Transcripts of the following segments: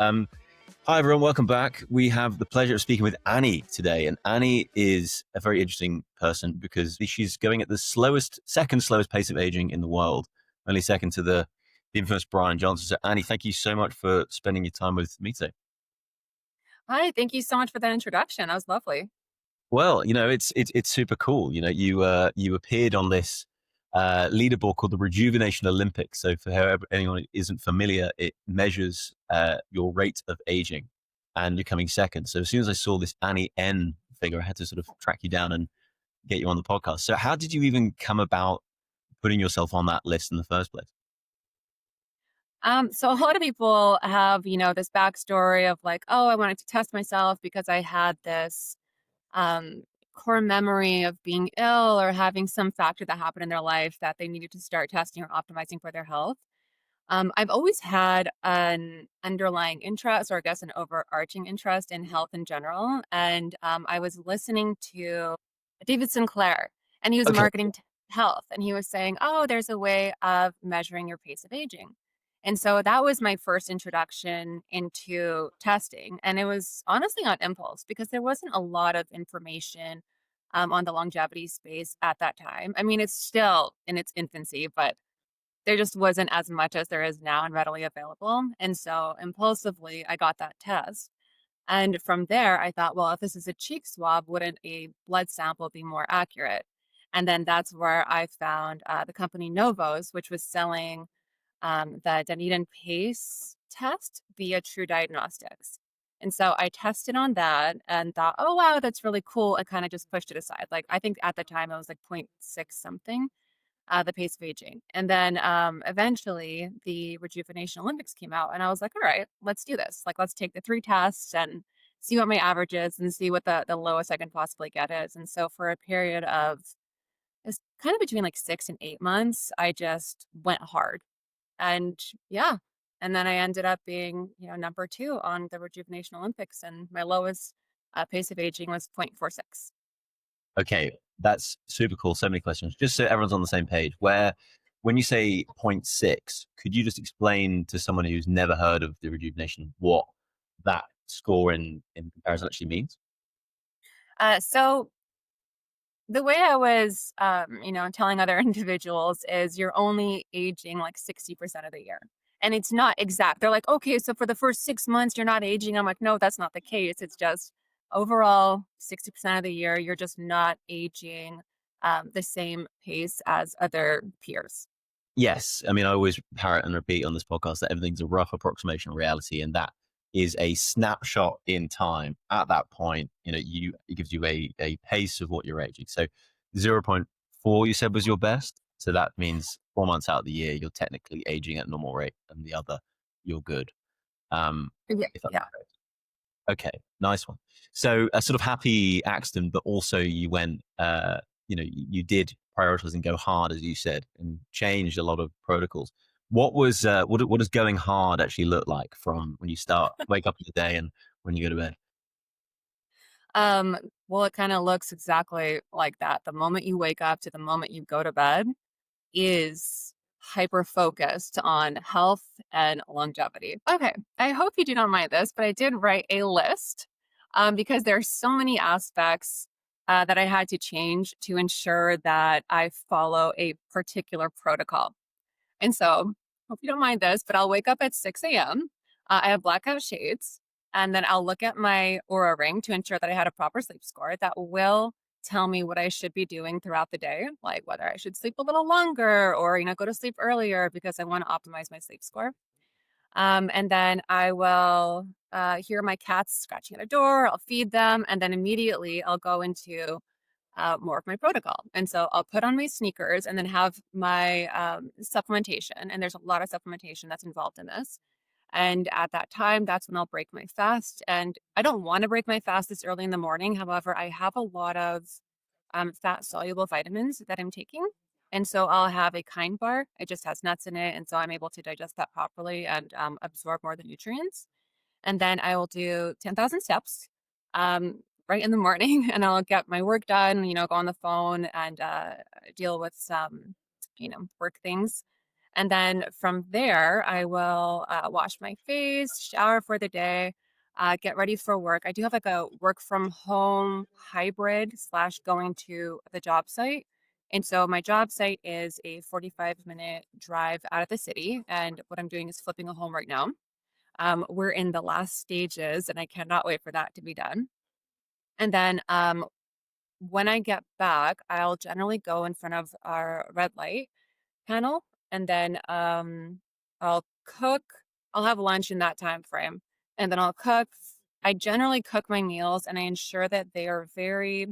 Hi, everyone. Welcome back. We have the pleasure of speaking with Annie today. And Annie is a very interesting person because she's going at the second slowest pace of aging in the world, only second to the infamous Bryan Johnson. So, Annie, thank you so much for spending your time with me today. Hi, thank you so much for that introduction. That was lovely. Well, it's super cool. You appeared on this leaderboard called the Rejuvenation Olympics. So for anyone who isn't familiar, it measures your rate of aging, and you're coming second. So as soon as I saw this Annie N figure, I had to sort of track you down and get you on the podcast. So how did you even come about putting yourself on that list in the first place? So a lot of people have, this backstory of like, oh, I wanted to test myself because I had this um, core memory of being ill or having some factor that happened in their life that they needed to start testing or optimizing for their health. I've always had an underlying interest, or I guess an overarching interest in health in general. And I was listening to David Sinclair, and he was Okay. marketing health, and he was saying, "Oh, there's a way of measuring your pace of aging." And so that was my first introduction into testing, and it was honestly on impulse because there wasn't a lot of information on the longevity space at that time. I mean, it's still in its infancy, but there just wasn't as much as there is now and readily available. And so impulsively, I got that test. And from there, I thought, well, if this is a cheek swab, wouldn't a blood sample be more accurate? And then that's where I found the company Novos, which was selling the Dunedin Pace test via True Diagnostics. And so I tested on that and thought, oh, wow, that's really cool. And kind of just pushed it aside. Like, I think at the time it was like 0.6 something, the pace of aging. And then eventually the Rejuvenation Olympics came out, and I was like, all right, let's do this. Like, let's take the 3 tests and see what my average is and see what the lowest I can possibly get is. And so for a period of it's kind of between like 6 and 8 months, I just went hard. And yeah. And then I ended up being, number two on the Rejuvenation Olympics, and my lowest pace of aging was 0.46. Okay, that's super cool. So many questions. Just so everyone's on the same page, when you say zero point 0.6, could you just explain to someone who's never heard of the rejuvenation what that score in comparison actually means? So the way I was, telling other individuals is you're only aging like 60% of the year. And it's not exact. They're like, okay, so for the first 6 months, you're not aging. I'm like, no, that's not the case. It's just overall 60% of the year, you're just not aging the same pace as other peers. Yes. I mean, I always parrot and repeat on this podcast that everything's a rough approximation of reality, and that is a snapshot in time. At that point, it gives you a pace of what you're aging. So 0.4 you said was your best. So that means 4 months out of the year, you're technically aging at normal rate, and the other, you're good. Um, Yeah. if that's Yeah. correct. Okay, nice one. So a sort of happy accident, but also you went, you did prioritize and go hard, as you said, and changed a lot of protocols. What does going hard actually look like from when you wake up in the day and when you go to bed? Um, well, it kind of looks exactly like that. The moment you wake up to the moment you go to bed is hyper focused on health and longevity. Okay, I hope you do not mind this, but I did write a list because there are so many aspects that I had to change to ensure that I follow a particular protocol. And so, hope you don't mind this, but I'll wake up at 6 a.m. I have blackout shades, and then I'll look at my Aura ring to ensure that I had a proper sleep score that will tell me what I should be doing throughout the day, like whether I should sleep a little longer or, go to sleep earlier because I want to optimize my sleep score. And then I will hear my cats scratching at a door. I'll feed them, and then immediately I'll go into more of my protocol. And so I'll put on my sneakers and then have my supplementation. And there's a lot of supplementation that's involved in this. And at that time, that's when I'll break my fast. And I don't want to break my fast this early in the morning. However, I have a lot of fat soluble vitamins that I'm taking. And so I'll have a kind bar. It just has nuts in it. And so I'm able to digest that properly and absorb more of the nutrients. And then I will do 10,000 steps right in the morning, and I'll get my work done, go on the phone and deal with some, work things. And then from there, I will wash my face, shower for the day, get ready for work. I do have like a work from home hybrid slash going to the job site. And so my job site is a 45-minute drive out of the city. And what I'm doing is flipping a home right now. We're in the last stages, and I cannot wait for that to be done. And then when I get back, I'll generally go in front of our red light panel, and then I'll cook. I'll have lunch in that time frame, and then I'll cook. I generally cook my meals, and I ensure that they are very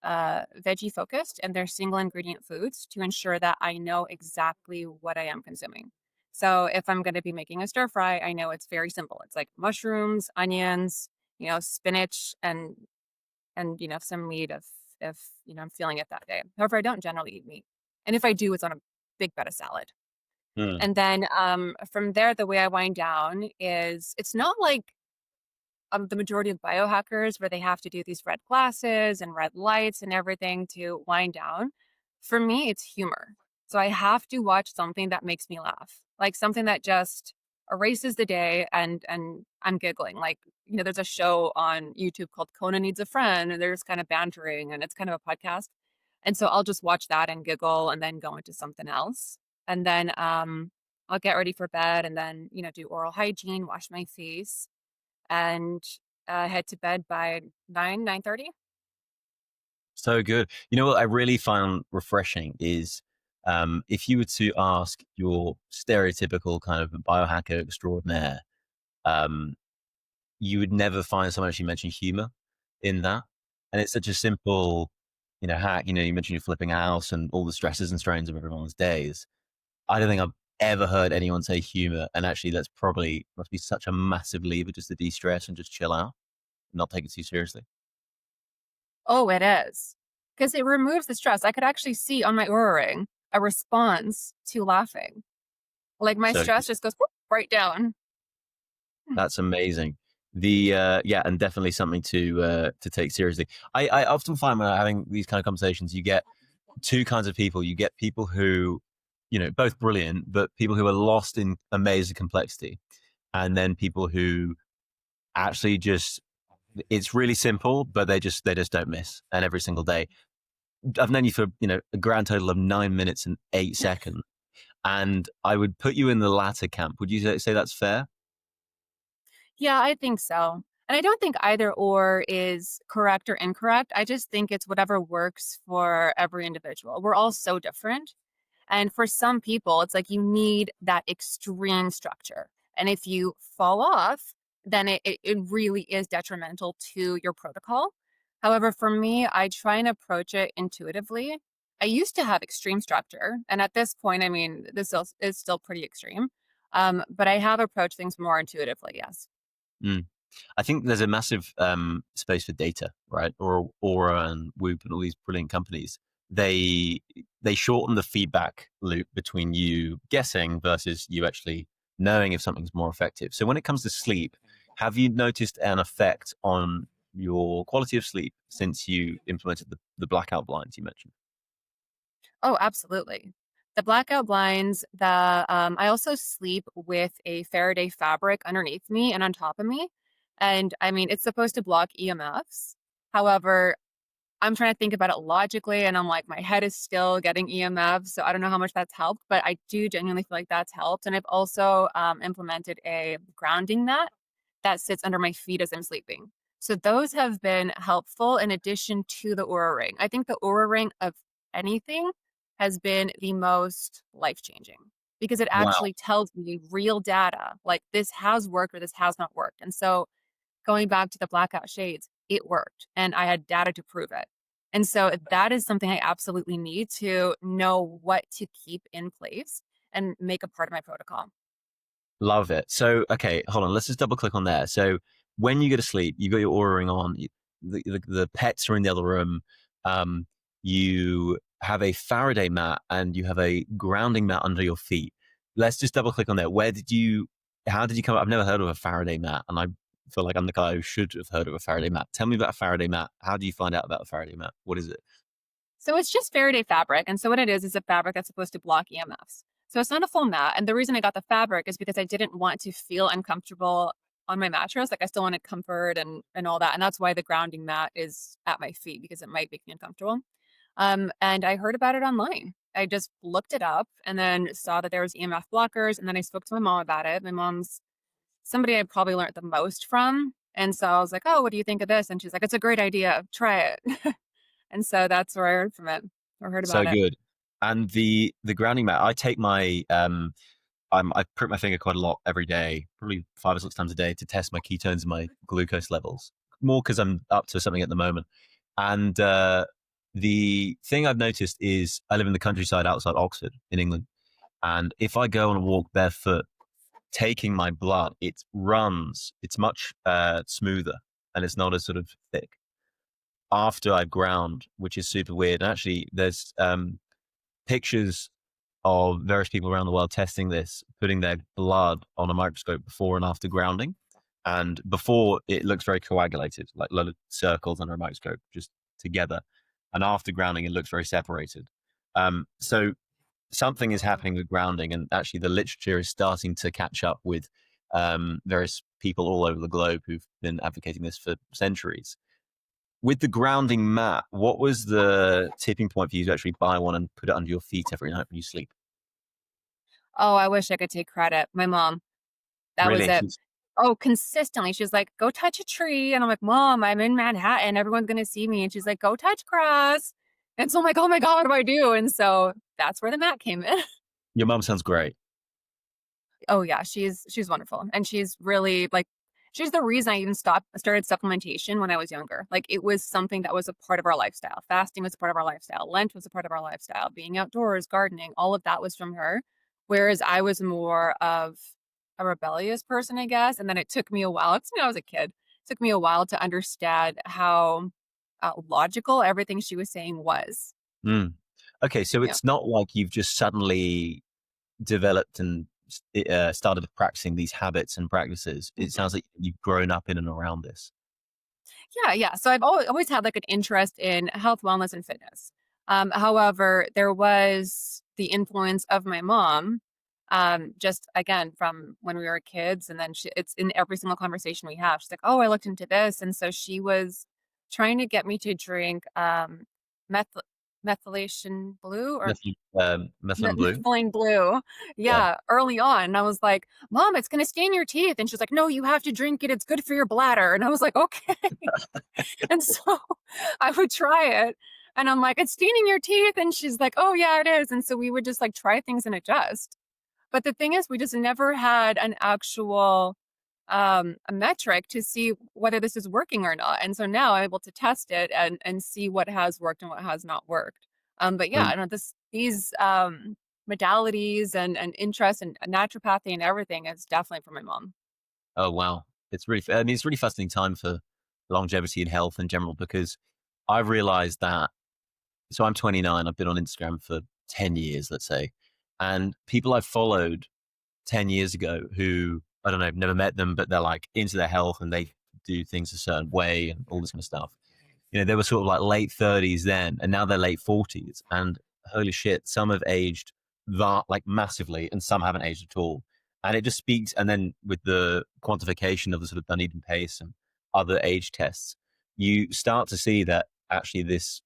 veggie focused and they're single ingredient foods to ensure that I know exactly what I am consuming. So if I'm going to be making a stir fry, I know it's very simple. It's like mushrooms, onions, spinach, and some meat if I'm feeling it that day. However, I don't generally eat meat, and if I do, it's on a big bed of salad. Mm. And then from there, the way I wind down is it's not like the majority of biohackers where they have to do these red glasses and red lights and everything to wind down. For me, it's humor. So I have to watch something that makes me laugh, like something that just erases the day and I'm giggling. Like, there's a show on YouTube called Conan Needs a Friend, and they're just kind of bantering and it's kind of a podcast. And so I'll just watch that and giggle and then go into something else. And then I'll get ready for bed and then, do oral hygiene, wash my face and head to bed by 9:30. So good. You know what I really found refreshing is if you were to ask your stereotypical kind of biohacker extraordinaire, um, you would never find someone actually mention humor in that. And it's such a simple, hack. You mentioned you're flipping a house and all the stresses and strains of everyone's days. I don't think I've ever heard anyone say humor. And actually, that's probably must be such a massive lever just to de stress and just chill out, not take it too seriously. Oh, it is. Because it removes the stress. I could actually see on my Oura ring a response to laughing. Like my So stress just goes whoop, right down. that's amazing. The yeah, and definitely something to take seriously. I often find when I'm having these kind of conversations, you get two kinds of people. You get people who, both brilliant, but people who are lost in amazing complexity, and then people who actually just it's really simple, but they just don't miss. And every single day, I've known you for a grand total of 9 minutes and 8 seconds, and I would put you in the latter camp. Would you say that's fair? Yeah, I think so. And I don't think either or is correct or incorrect. I just think it's whatever works for every individual. We're all so different. And for some people, it's like you need that extreme structure. And if you fall off, then it really is detrimental to your protocol. However, for me, I try and approach it intuitively. I used to have extreme structure. And at this point, I mean, is still pretty extreme. But I have approached things more intuitively, yes. Mm. I think there's a massive space for data, right? Or Aura and Whoop and all these brilliant companies. They they shorten the feedback loop between you guessing versus you actually knowing if something's more effective. So when it comes to sleep, have you noticed an effect on your quality of sleep since you implemented the blackout blinds you mentioned? Oh, absolutely. The blackout blinds, I also sleep with a Faraday fabric underneath me and on top of me. And I mean, it's supposed to block EMFs. However, I'm trying to think about it logically, and I'm like, my head is still getting EMF, so I don't know how much that's helped, but I do genuinely feel like that's helped. And I've also implemented a grounding mat that sits under my feet as I'm sleeping. So those have been helpful in addition to the Aura Ring. I think the Aura Ring of anything has been the most life changing because it Wow. actually tells me real data, like this has worked or this has not worked. And so going back to the blackout shades, it worked and I had data to prove it. And so that is something I absolutely need to know what to keep in place and make a part of my protocol. Love it. So, okay, hold on. Let's just double click on there. So, when you go to sleep, you got your Aura ring on. The pets are in the other room. Um, you have a Faraday mat and you have a grounding mat under your feet. Let's just double click on there. How did you come up? I've never heard of a Faraday mat, and I feel like I'm the guy who should have heard of a Faraday mat. Tell me about a Faraday mat. How do you find out about a Faraday mat? What is it? So it's just Faraday fabric. And so what it is a fabric that's supposed to block EMFs. So it's not a full mat, and the reason I got the fabric is because I didn't want to feel uncomfortable on my mattress. Like, I still wanted comfort and all that, and that's why the grounding mat is at my feet because it might make me uncomfortable. And I heard about it online. I just looked it up and then saw that there was EMF blockers, and then I spoke to my mom about it. My mom's somebody I probably learned the most from, and so I was like, "Oh, what do you think of this?" And she's like, "It's a great idea. Try it." And so that's where I heard from it or heard So about it. good. And the grounding mat, I take my I prick my finger quite a lot every day, probably 5 or 6 times a day to test my ketones and my glucose levels. More because I'm up to something at the moment. And the thing I've noticed is I live in the countryside outside Oxford in England. And if I go on a walk barefoot, taking my blood, it runs, it's much smoother and it's not as sort of thick after I've ground, which is super weird. And actually, there's pictures of various people around the world testing this, putting their blood on a microscope before and after grounding. And before, it looks very coagulated, like a lot of circles under a microscope just together. And after grounding, it looks very separated. So something is happening with grounding, and actually, the literature is starting to catch up with various people all over the globe who've been advocating this for centuries. With the grounding mat, what was the tipping point for you to actually buy one and put it under your feet every night when you sleep? Oh, I wish I could take credit. My mom, that was Really? it. Oh, consistently. She's like, "Go touch a tree." And I'm like, "Mom, I'm in Manhattan. Everyone's gonna see me." And she's like, "Go touch grass." And so I'm like, "Oh my God, what do I do?" And so that's where the mat came in. Your mum sounds great. Oh yeah, she's wonderful. And she's really like she's the reason I even started supplementation when I was younger. Like, it was something that was a part of our lifestyle. Fasting was a part of our lifestyle. Lent was a part of our lifestyle. Being outdoors, gardening, all of that was from her. Whereas I was more of a rebellious person, I guess. And then it took me a while. It's when I was a kid. It took me a while to understand how logical everything she was saying was. Mm. Okay, so Yeah. it's not like you've just suddenly developed and started practicing these habits and practices. It sounds like you've grown up in and around this. Yeah, yeah. So I've always had like an interest in health, wellness, and fitness. However, there was the influence of my mom, just again from when we were kids, and then it's in every single conversation we have. She's like, "Oh, I looked into this," and so she was trying to get me to drink meth methylation blue or Methylene blue. methylene blue, Yeah. yeah, early on. And I was like, "Mom, it's gonna stain your teeth," and she's like, "No, you have to drink it. It's good for your bladder." And I was like, "Okay." And so I would try it and I'm like, "It's staining your teeth." And she's like, "Oh, yeah, it is." And so we would just like try things and adjust. But the thing is, we just never had an actual a metric to see whether this is working or not. And so now I'm able to test it and see what has worked and what has not worked. But I yeah, mean, I know these modalities and interest in naturopathy and everything is definitely for my mom. oh wow, it's really. I mean, it's a really fascinating time for longevity and health in general because I've realized that. So I'm 29. I've been on Instagram for 10 years, let's say, and people I've followed 10 years ago who I don't know, I've never met them, but they're like into their health and they do things a certain way and all this kind of stuff. They were sort of like late 30s then, and now they're late 40s. And holy shit, some have aged that like massively, and some haven't aged at all. And it just speaks. And then with the quantification of the sort of Dunedin pace and other age tests, you start to see that actually this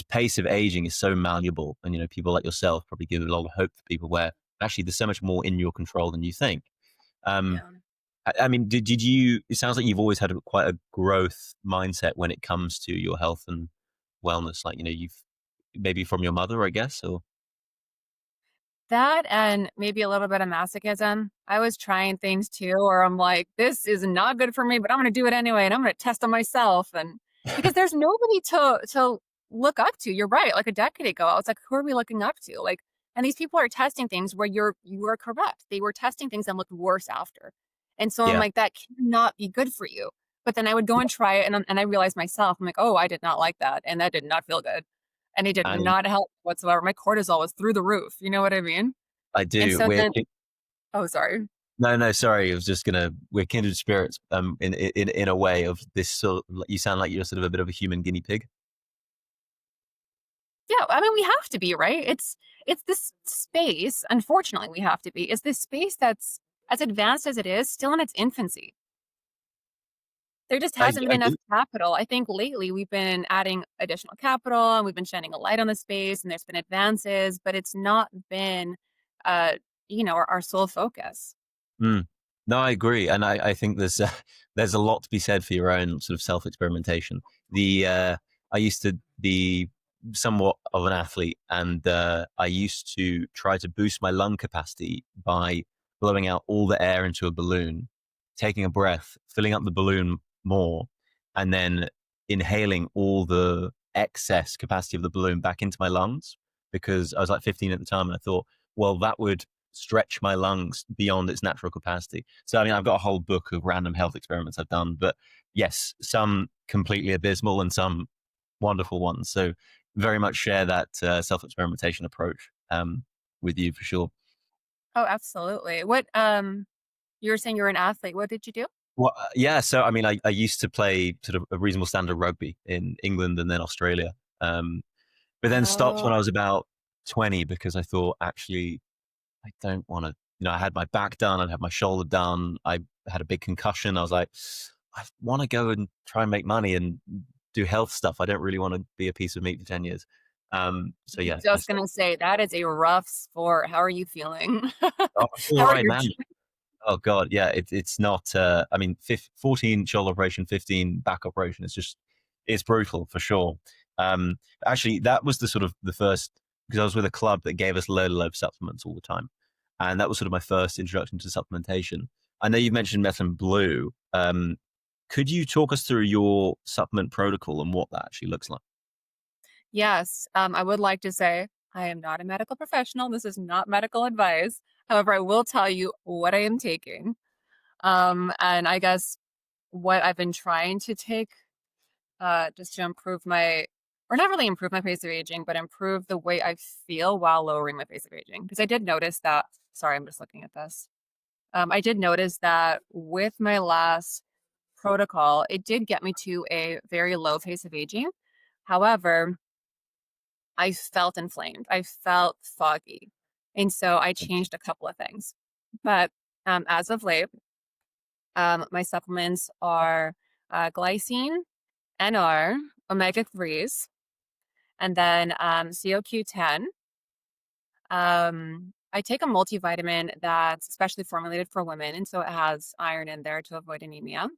pace of aging is so malleable. And people like yourself probably give a lot of hope for people where actually there's so much more in your control than you think. Um, Yeah. I mean, did you? It sounds like you've always had quite a growth mindset when it comes to your health and wellness. Like you've maybe from your mother, I guess, or That and maybe a little bit of masochism. I was trying things too, where I'm like, "This is not good for me, but I'm gonna do it anyway, and I'm gonna test on myself." And because there's nobody to look up to. You're right. Like a decade ago, I was like, "Who are we looking up to?" Like, and these people are testing things where you are correct. They were testing things and looked worse after. And so I'm yeah. like, that cannot be good for you. But then I would go and try it, and I realized myself, I'm like, "Oh, I did not like that, and that did not feel good." And it did And not help whatsoever. My cortisol was through the roof, you know what I mean? I And do. so then oh, sorry. No, no, sorry. I was just gonna. We're kindred spirits. In a way of this sort. You sound like you're sort of a bit of a human guinea pig. Yeah, I mean, we have to be, right? It's this space, unfortunately, we have to be. It's this space that's as advanced as it is, still in its infancy. There just hasn't been I enough do. capital. I think lately we've been adding additional capital and we've been shining a light on the space and there's been advances, but it's not been, uh, our sole focus. Mm. No, I agree, and I think there's a lot to be said for your own sort of self experimentation. I used to be somewhat of an athlete, and I used to try to boost my lung capacity by blowing out all the air into a balloon, taking a breath, filling up the balloon more, and then inhaling all the excess capacity of the balloon back into my lungs. Because I was like 15 at the time, and I thought, well, that would stretch my lungs beyond its natural capacity. So, I mean, I've got a whole book of random health experiments I've done, but yes, some completely abysmal and some wonderful ones. So, very much share that self experimentation approach with you for sure. Oh, absolutely. You were saying you're an athlete. What did you do? Well, yeah. So, I mean, I used to play sort of a reasonable standard rugby in England and then Australia, but then stopped when Oh, I was about 20 because I thought actually I don't want to, I had my back done, I'd had my shoulder done, I had a big concussion. I was like, I want to go and try and make money and do health stuff. I don't really want to be a piece of meat for 10 years. So yeah, I just stopped. gonna say that is a rough sport. How are you feeling? Oh, I feel How all are right, your man. Oh God, yeah, it's not. I mean, 14 shoulder operation, 15 back operation. It's brutal for sure. Um, Actually, that was the sort of the first because I was with a club that gave us low supplements all the time, and that was sort of my first introduction to supplementation. I know you've mentioned Methylene Blue. Could you talk us through your supplement protocol and what that actually looks like? Yes, I would like to say I am not a medical professional. This is not medical advice. However, I will tell you what I am taking. And I guess what I've been trying to take, just to improve or not really improve my pace of aging, but improve the way I feel while lowering my pace of aging. Because I did notice that, sorry, I'm just looking at this. I did notice that with my last protocol, it did get me to a very low pace of aging. However, I felt inflamed. I felt foggy. And so I changed a couple of things. But as of late, my supplements are glycine, NR, omega 3s, and then CoQ10. I take a multivitamin that's specially formulated for women, and so it has iron in there to avoid anemia.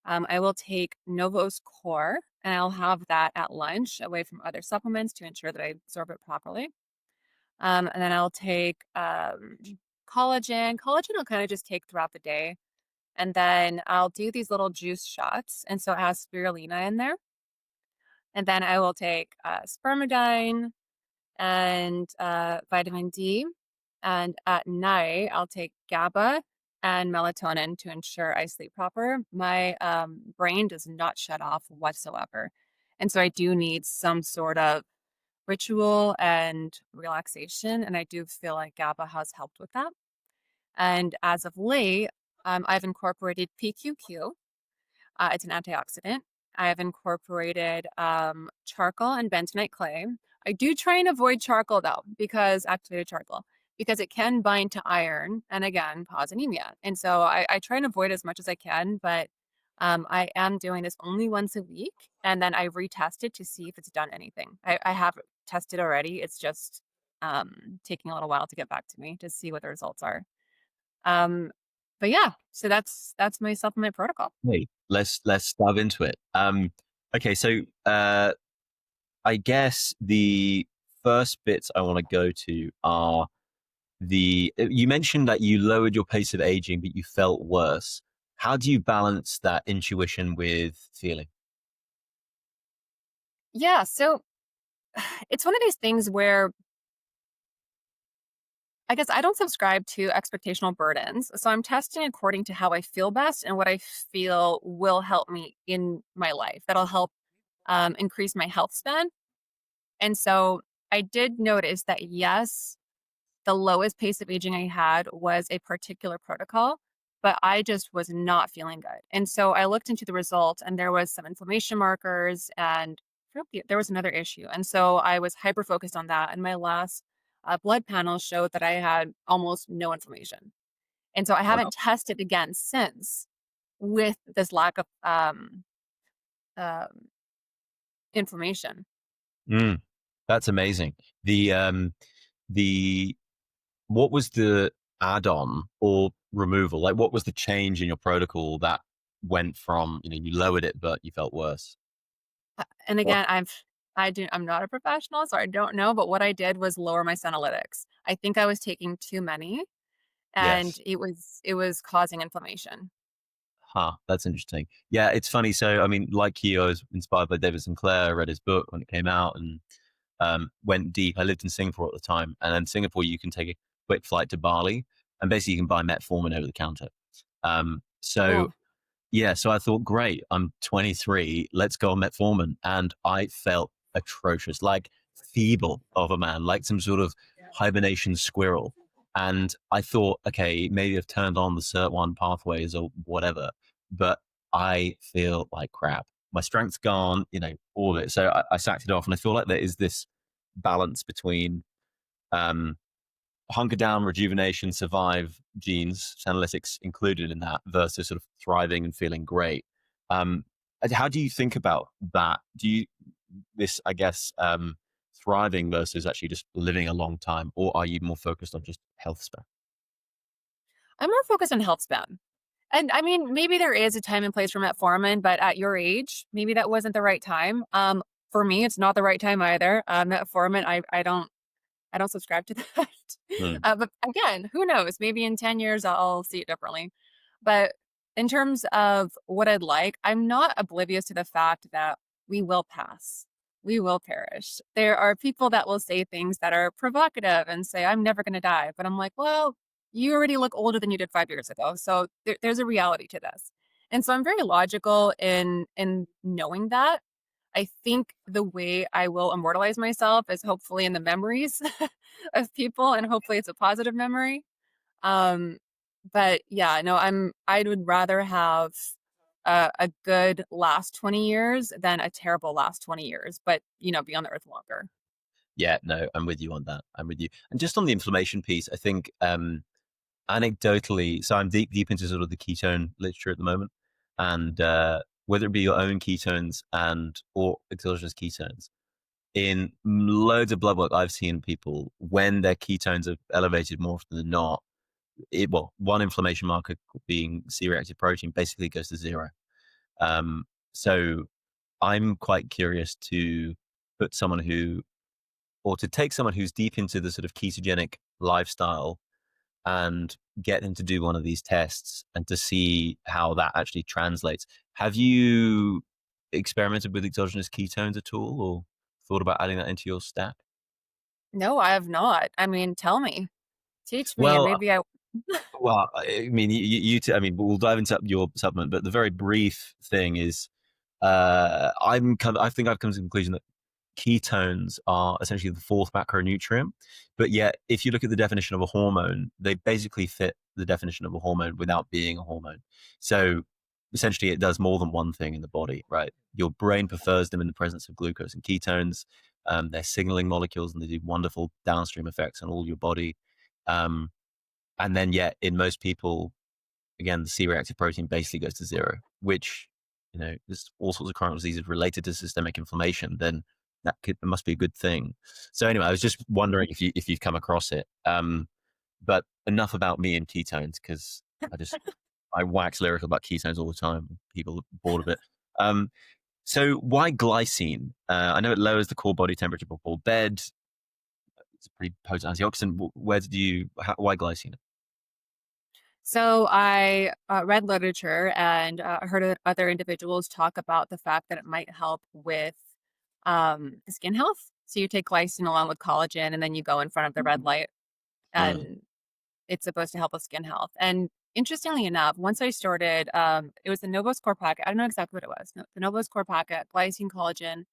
I will take Novos Core, and I'll have that at lunch away from other supplements to ensure that I absorb it properly. And then I'll take collagen. Collagen I'll kind of just take throughout the day. And then I'll do these little juice shots. And so it has spirulina in there. And then I will take spermidine and vitamin D. And at night, I'll take GABA and melatonin to ensure I sleep proper. My brain does not shut off whatsoever. And so I do need some sort of ritual and relaxation. And I do feel like GABA has helped with that. And as of late, I've incorporated PQQ. It's an antioxidant. I have incorporated charcoal and bentonite clay. I do try and avoid charcoal though, because activated charcoal, because it can bind to iron and again cause anemia. And so I try and avoid as much as I can, but I am doing this only once a week, and then I retest it to see if it's done anything. I have tested already. It's just taking a little while to get back to me to see what the results are. Um, but yeah, so that's my supplement protocol. Hey, let's dive into it. Okay, so I guess the first bits I want to go to are you mentioned that you lowered your pace of aging, but you felt worse. How do you balance that intuition with feeling? Yeah, so it's one of these things where I guess I don't subscribe to expectational burdens. So I'm testing according to how I feel best and what I feel will help me in my life. That'll help increase my health span. And so I did notice that, yes, the lowest pace of aging I had was a particular protocol, but I just was not feeling good. And so I looked into the results and there was some inflammation markers and there was another issue. And so I was hyper focused on that. And my last blood panel showed that I had almost no inflammation. And so I haven't Wow. tested again since with this lack of um, inflammation. Mm, that's amazing. The what was the add-on or removal? Like, what was the change in your protocol that went from, you lowered it, but you felt worse? And What? again, I'm not a professional, so I don't know. But what I did was lower my senolytics. I think I was taking too many, and Yes. it was causing inflammation. Huh. That's interesting. Yeah, it's funny. So, I mean, like you, I was inspired by David Sinclair. I read his book when it came out and went deep. I lived in Singapore at the time, and in Singapore, you can take a quick flight to Bali, and basically you can buy metformin over the counter. So Oh, yeah, so I thought, great, I'm 23, let's go on metformin. And I felt atrocious, like feeble of a man, like some sort of hibernation squirrel. And I thought, okay, maybe I've turned on the SIRT1 pathways or whatever, but I feel like crap. My strength's gone, all of it. So I sacked it off. And I feel like there is this balance between um, hunker down, rejuvenation, survive genes, analytics included in that versus sort of thriving and feeling great. Um, how do you think about that? Do you this, I guess, thriving versus actually just living a long time, or are you more focused on just health span? I'm more focused on health span. And I mean, maybe there is a time and place for metformin, but at your age, maybe that wasn't the right time. For me, it's not the right time either. Metformin, I don't subscribe to that. Hmm. But again, who knows? Maybe in 10 years I'll see it differently. But in terms of what I'd like, I'm not oblivious to the fact that we will pass. We will perish. There are people that will say things that are provocative and say, I'm never going to die. But I'm like, well, you already look older than you did 5 years ago. So there's a reality to this. And so I'm very logical in knowing that. I think the way I will immortalize myself is hopefully in the memories of people, and hopefully it's a positive memory. Um, but yeah, no, I would rather have a good last 20 years than a terrible last 20 years, but be on the earth longer. Yeah, no, I'm with you on that. I'm with you. And just on the inflammation piece, I think anecdotally, so I'm deep into sort of the ketone literature at the moment, and whether it be your own ketones and or exogenous ketones, in loads of blood work I've seen people when their ketones are elevated more often than not, one inflammation marker being C-reactive protein basically goes to zero. So I'm quite curious to put someone who, or to take someone who's deep into the sort of ketogenic lifestyle and get him to do one of these tests and to see how that actually translates. Have you experimented with exogenous ketones at all or thought about adding that into your stack? No, I have not. I mean, tell me, teach me, and Well, maybe I. I mean, I mean, we'll dive into your supplement, but the very brief thing is, I think I've come to the conclusion that ketones are essentially the fourth macronutrient. But yet, if you look at the definition of a hormone, they basically fit the definition of a hormone without being a hormone. So essentially, it does more than one thing in the body, right? Your brain prefers them in the presence of glucose and ketones. They're signaling molecules and they do wonderful downstream effects on all your body. Um, and then, yet, in most people, again, the C-reactive protein basically goes to zero, which, there's all sorts of chronic diseases related to systemic inflammation, then it must be a good thing. So anyway, I was just wondering if you've come across it. But enough about me and ketones because I wax lyrical about ketones all the time. People are bored of it. So why glycine? I know it lowers the core body temperature before bed. It's a pretty potent antioxidant. Why glycine? So I read literature and heard other individuals talk about the fact that it might help with skin health. So you take glycine along with collagen, and then you go in front of the red light, Mm, and it's supposed to help with skin health. And interestingly enough, once I started, it was the Novos Core packet. I don't know exactly what it was. No, the Novos Core packet, glycine, collagen,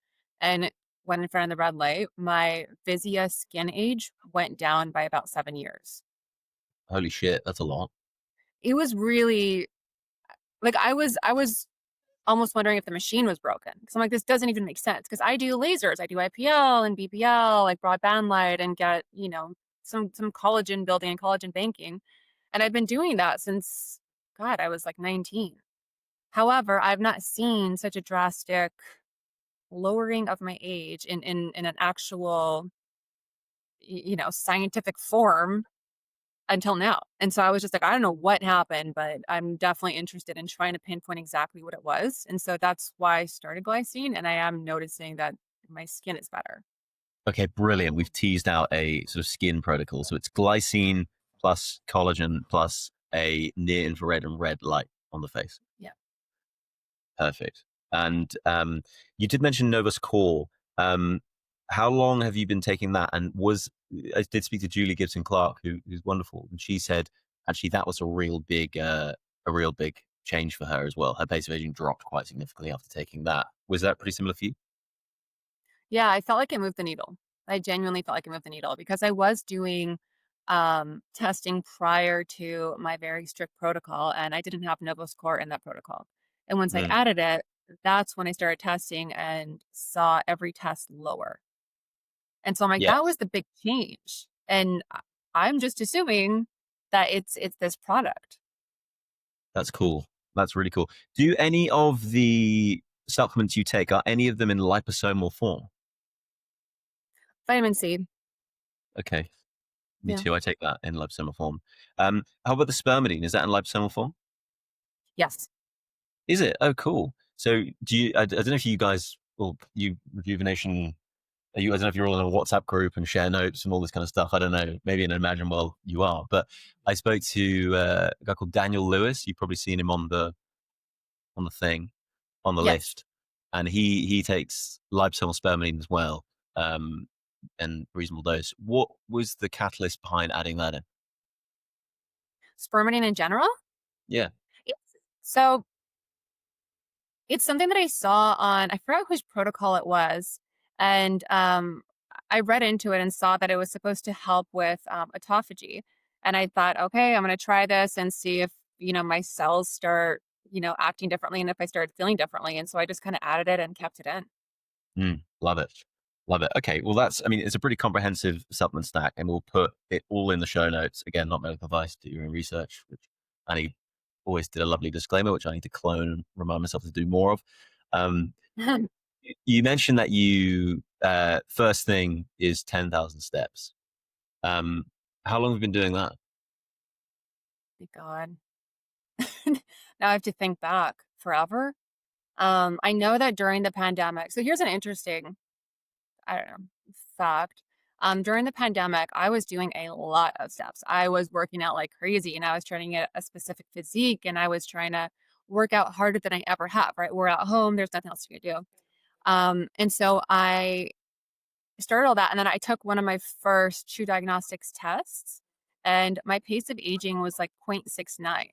and went in front of the red light. My Vizia skin age went down by about 7 years. holy shit, that's a lot. It was really like I was almost wondering if the machine was broken. Because I'm like, this doesn't even make sense. Because I do lasers, I do IPL and BPL, like broadband light, and get, some collagen building and collagen banking. And I've been doing that since, God, I was like 19. However, I've not seen such a drastic lowering of my age in an actual, scientific form until now. And so I was just like, I don't know what happened, but I'm definitely interested in trying to pinpoint exactly what it was. And so that's why I started glycine. And I am noticing that my skin is better. Okay, brilliant. We've teased out a sort of skin protocol. So it's glycine plus collagen plus a near infrared and red light on the face. Yeah. Perfect. And you did mention Novus Core. Um, how long have you been taking that? And I did speak to Julie Gibson Clark, who's wonderful, and she said actually that was a real big change for her as well. Her pace of aging dropped quite significantly after taking that. Was that pretty similar for you? Yeah. I felt like it moved the needle. I genuinely felt like it moved the needle because I was doing testing prior to my very strict protocol, and I didn't have Novus Core in that protocol. And once I Mm, added it, that's when I started testing and saw every test lower. And so I'm like, yeah, that was the big change. And I'm just assuming that it's this product. that's cool. That's really cool. Do any of the supplements you take, are any of them in liposomal form? Vitamin C. Okay, me Yeah. too. I take that in liposomal form. How about the spermidine? Is that in liposomal form? Yes. Is it? Oh, cool. So do you? I don't know if you guys, well, you Rejuvenation. I don't know if you're all in a WhatsApp group and share notes and all this kind of stuff. I don't know. Maybe in Imagine World you are. But I spoke to a guy called Daniel Lewis. You've probably seen him on the thing on the Yes. list, and he takes liposomal spermidine as well, um, and reasonable dose. What was the catalyst behind adding that in? Spermidine in general? Yeah. It's, so it's something that I saw on, I forgot whose protocol it was. And I read into it and saw that it was supposed to help with autophagy. And I thought, okay, I'm going to try this and see if, my cells start, acting differently and if I start feeling differently. And so I just kind of added it and kept it in. Love it. Love it. Okay. Well, I mean, it's a pretty comprehensive supplement stack, and we'll put it all in the show notes. Again, not medical advice, do your own research, which Annie always did a lovely disclaimer, which I need to clone and remind myself to do more of. Um, you mentioned that first thing is 10,000 steps. Um, how long have you been doing that? Thank God. Now I have to think back forever. I know that during the pandemic, so here's an interesting, I don't know, fact. During the pandemic, I was doing a lot of steps. I was working out like crazy and I was trying to get a specific physique and I was trying to work out harder than I ever have, right? We're at home, there's nothing else to do. And so I started all that. And then I took one of my first true diagnostics tests and my pace of aging was like 0.69.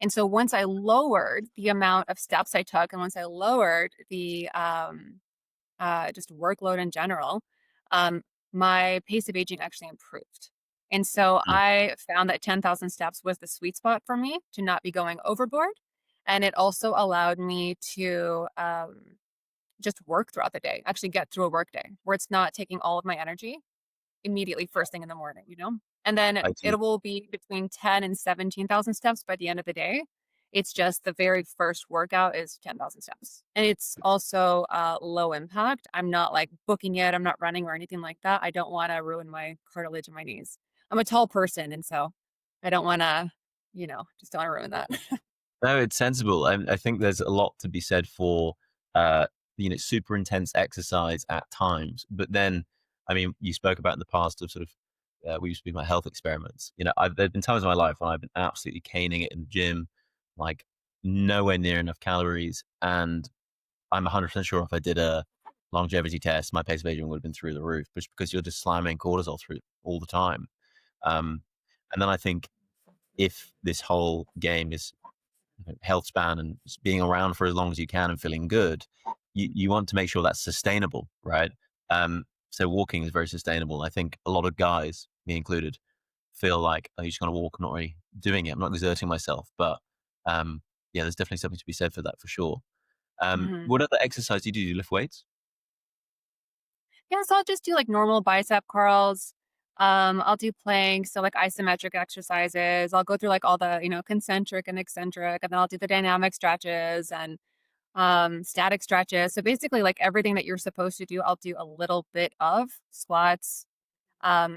And so once I lowered the amount of steps I took and once I lowered the just workload in general, um, my pace of aging actually improved. And so Mm, I found that 10,000 steps was the sweet spot for me to not be going overboard. And it also allowed me to just work throughout the day, actually get through a work day where it's not taking all of my energy immediately first thing in the morning. And then I do. it will be between 10 and 17,000 steps by the end of the day. It's just the very first workout is 10,000 steps. And it's also low impact. I'm not like booking it, I'm not running or anything like that. I don't want to ruin my cartilage in my knees. I'm a tall person. And so I don't want to, just don't want to ruin that. No, it's sensible. I think there's a lot to be said for uh, super intense exercise at times. But then, I mean, you spoke about in the past of sort of we used to be my health experiments. There've been times in my life when I've been absolutely caning it in the gym, like nowhere near enough calories, and I'm 100% sure if I did a longevity test, my pace of aging would have been through the roof, just because you're just slamming cortisol through all the time. Um, and then I think if this whole game is health span and being around for as long as you can and feeling good, you want to make sure that's sustainable, right? So walking is very sustainable. I think a lot of guys, me included, feel like, oh, you're just going to walk. I'm not really doing it. I'm not exerting myself. But yeah, there's definitely something to be said for that for sure. Mhm. What other exercise do you do? Do you lift weights? Yeah, so I'll just do like normal bicep curls. I'll do planks, so like isometric exercises. I'll go through like all the, concentric and eccentric, and then I'll do the dynamic stretches and static stretches. So basically like everything that you're supposed to do, I'll do a little bit of squats.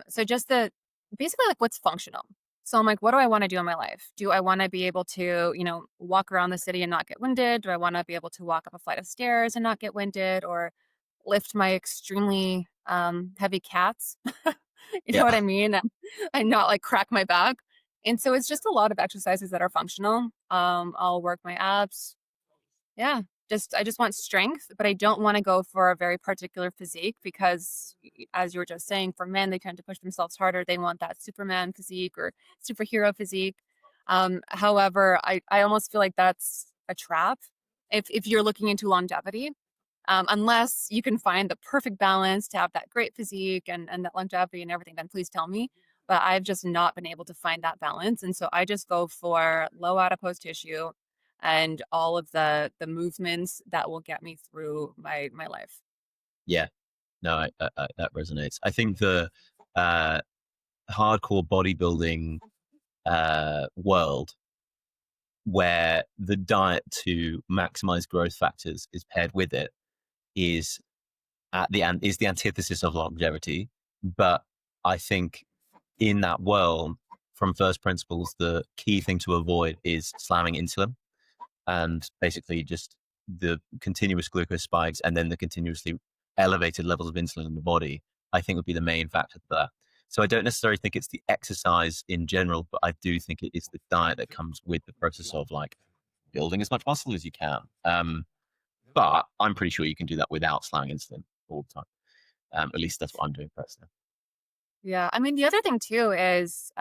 So just the basically like what's functional. So I'm like, what do I want to do in my life? Do I want to be able to, walk around the city and not get winded? Do I want to be able to walk up a flight of stairs and not get winded, or lift my extremely heavy cats? You know Yeah. what I mean? And not like crack my back. And so it's just a lot of exercises that are functional. I'll work my abs, yeah, I just want strength, but I don't wanna go for a very particular physique because as you were just saying, for men, they tend to push themselves harder. They want that Superman physique or superhero physique. However, I almost feel like that's a trap if you're looking into longevity, unless you can find the perfect balance to have that great physique and that longevity and everything, then please tell me. But I've just not been able to find that balance. And so I just go for low adipose tissue and all of the movements that will get me through my life. Yeah. No, that resonates. I think the uh, hardcore bodybuilding world where the diet to maximize growth factors is paired with it is is the antithesis of longevity. But I think in that world, from first principles, the key thing to avoid is slamming insulin and basically just the continuous glucose spikes and then the continuously elevated levels of insulin in the body, I think would be the main factor for that. So I don't necessarily think it's the exercise in general, but I do think it is the diet that comes with the process of like building as much muscle as you can. But I'm pretty sure you can do that without slamming insulin all the time. At least that's what I'm doing personally. Yeah, I mean, the other thing too is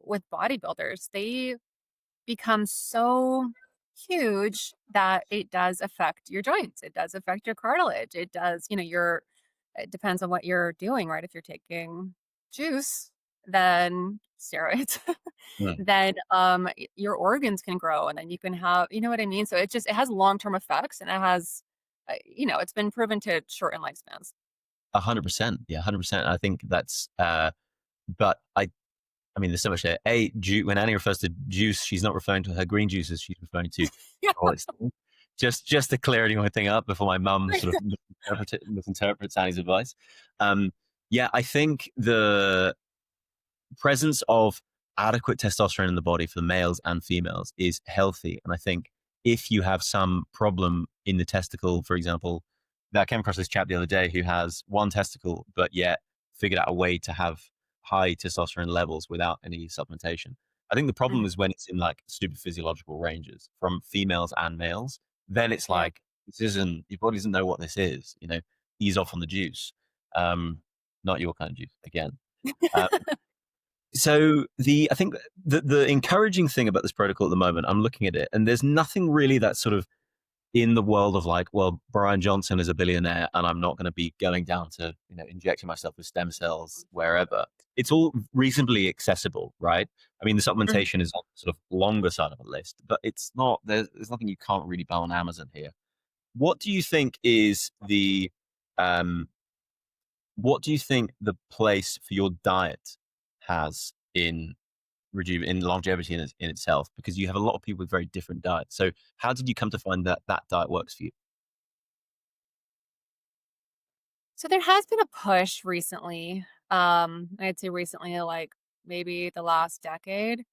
with bodybuilders, they become so huge that it does affect your joints. It does affect your cartilage. It does, it depends on what you're doing, right? If you're taking juice, then steroids, Mm. then your organs can grow and then you can have, you know what I mean? So it has long-term effects and it has it's been proven to shorten lifespans. 100%. Yeah, 100%. I think that's, but I mean, there's so much there. When Annie refers to juice, she's not referring to her green juices. She's referring to Yeah. just to clear anything up before my mum sort of misinterprets Annie's advice. Um, yeah, I think the presence of adequate testosterone in the body for males and females is healthy. And I think if you have some problem in the testicle, for example, that I came across this chap the other day who has one testicle, but yet figured out a way to have high testosterone levels without any supplementation. I think the problem Mhm. is when it's in like stupid physiological ranges from females and males, then it's Yeah. like, this isn't, your body doesn't know what this is, ease off on the juice. Um, not your kind of juice again. Um, so I think the encouraging thing about this protocol at the moment, I'm looking at it, and there's nothing really that's sort of in the world of like, well, Bryan Johnson is a billionaire, and I'm not going to be going down to injecting myself with stem cells wherever. It's all reasonably accessible, right? I mean, the Mhm. supplementation is on the sort of longer side of the list, but it's not. There's nothing you can't really buy on Amazon here. What do you think is the um, what do you think the place for your diet has in longevity in itself? Because you have a lot of people with very different diets. So how did you come to find that that diet works for you? So there has been a push recently. I'd say recently, like maybe the last decade,